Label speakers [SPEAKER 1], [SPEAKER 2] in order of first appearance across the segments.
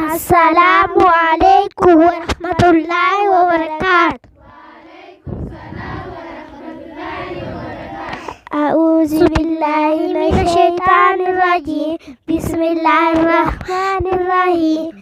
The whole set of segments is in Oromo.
[SPEAKER 1] Assalamualaikum warahmatullahi wabarakatuh. A'udzu billahi minasyaitonir rajim. Bismillahirrahmanirrahim.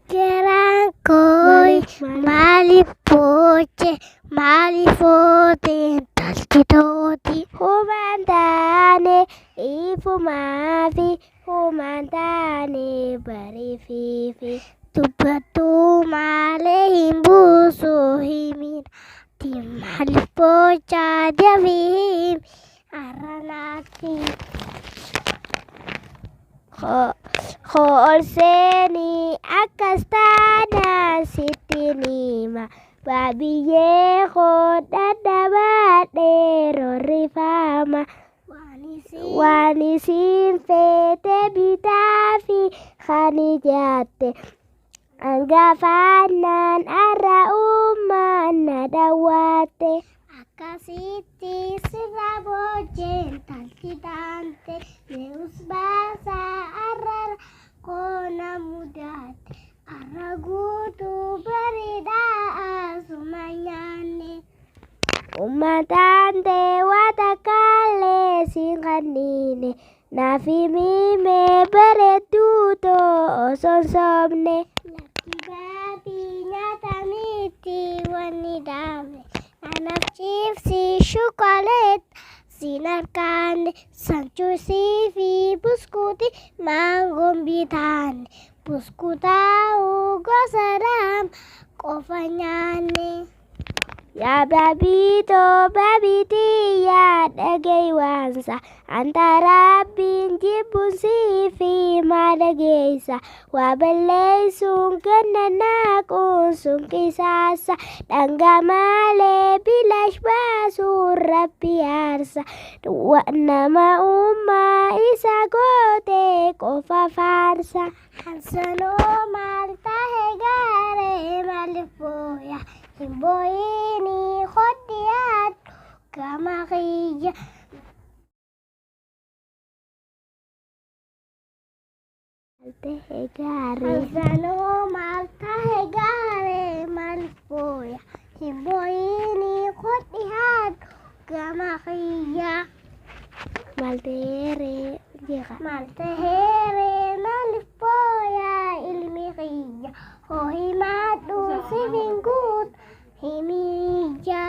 [SPEAKER 1] Kerang koi mali poche mali fote taltitoti humandane ifumati humandane bari fifi tubatu male himbusu himin timali pocha javim aranati Kholseni akastana sitinima babiye khodadabade rorifama wanisin fete bitafi khanijate anggafanan ara umman nadawate akasiti sirabojen talkidante neus basa arar kona mudat aragutu berida sumanyane umatante watakale singkanine nafimime beretuto osonsomne laki babi nyatamiti wanidame anak chipsi chocolate sinarkan sancu sivi buskuti mangombitan buskutau gosaram kofanyane ya babito babiti ya dagaiwansa antara binjibun sivi madagesa wabalai sungkenanak unsung kisasa danggamale bilash basura piarsa wa nama umma isa gote kofa farsa hansano malta hegare malifoya himboini khodiat kamakija Hansano malta hegare malifoya himboini khodiat kamakija maltere malifoya ilmiqija hohimatu sivingut himija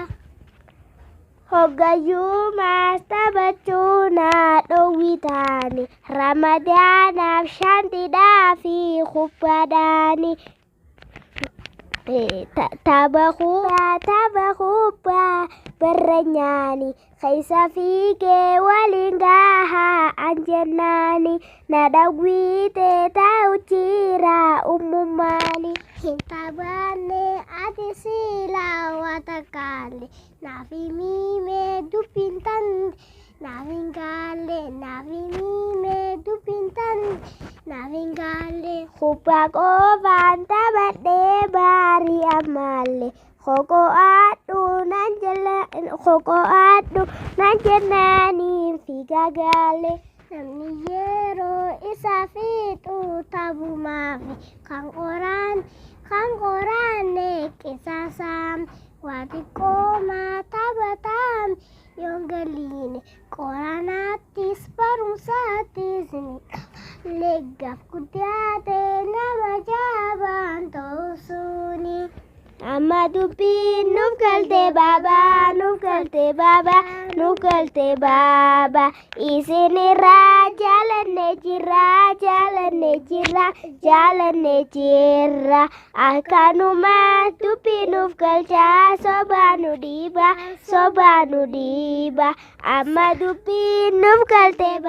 [SPEAKER 1] Hogayuma stabachuna dowitani Ramadana shanti dafi khubadani tabahuba berenyani Kaisa fike walingaha anjanani Nadagwite tauchira umumani Hintabane adisila watakali Nafimime dupintan Navingale navimime dupintan Navingale Khubako vantabade bari amale Khoko adu nanjenani figagale Namniyero isafitu tabu mafi Kang orane kisasam Watiko matabatam Yonggaline Koranatis parungsatis Legaf kudyate nama jaban tosuni Amadupi nufkalte baba Isinira jalane jira Akanuma tupi nufkalcha sobanu diba Amadupi nufkalte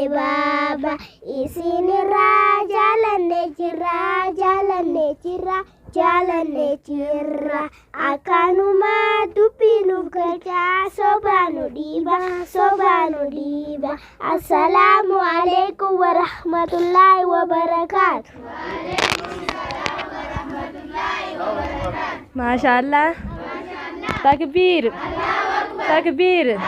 [SPEAKER 1] baba Isinira jalane jira Akanuma tupi nufkalcha sobanu diba Assalamualaikum warahmatullahi wabarakatuh.
[SPEAKER 2] Masya Allah. Takbir. Takbir.